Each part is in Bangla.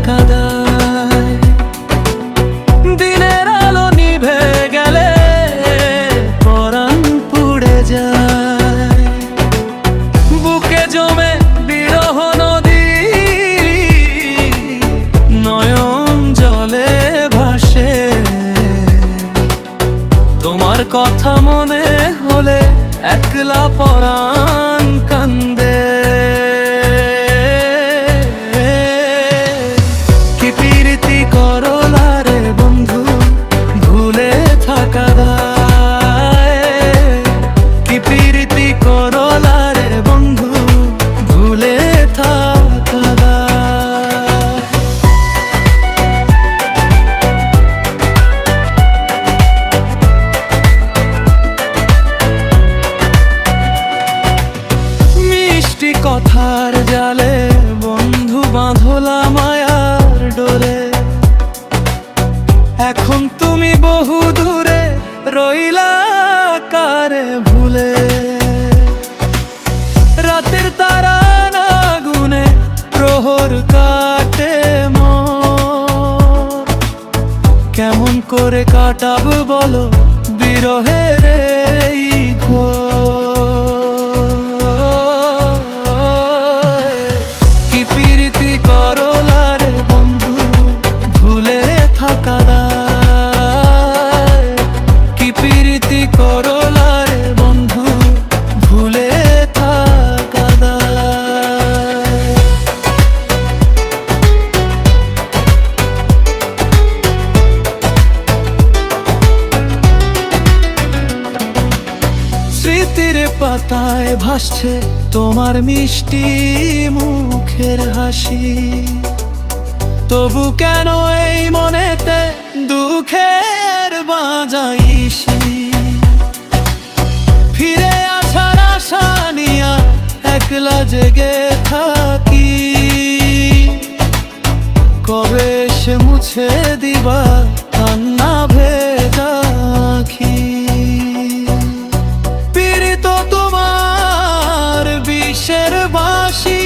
কাঁদায়। দিনের আলো নিভে গেলে পরাণ পুড়ে যায়। বুকে জমে বিরহ নদী, নয়ন জলে ভাসে। তোমার কথা মনে হলে একলা পরাণ কান্দে। কি প্রীতি করলা রে বন্ধু, ভুলে থাকা দায়। কি প্রীতি করলা রে বন্ধু, ভুলে থাকা দায়। মিষ্টি কথার জালে বন্ধু বাঁধলা মায়ার ডোরে। এখন তুমি বহু দূরে রইলা কারে ভুলে। রাতের তারা না গুনে প্রহর কাটে মোর। কেমন করে কাটাবো বলো বিরহের এই ঘোর। কি প্রীতি করলা রে বন্ধু, ভুলে থাকা দায়। কি প্রীতি করলা রে বন্ধু, ভুলে থাকা দায়। স্মৃতির পাতায় ভাসছে তোমার মিষ্টি মুখের হাসি। তবু কেন এই মনেতে দুঃখের বাজাইছি। ফিরে আসার আশা নিয়া একলা জেগে থাকি। কবে সে মুছে দিবা কান্না ভেজা আঁখি। পীড়িত তোমার বিষের বাঁশি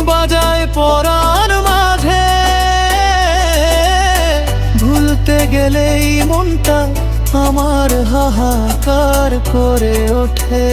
বাজায় পরাণ মাঝে। ভুলতে গেলেই মনটা আমার হাহাকার করে ওঠে।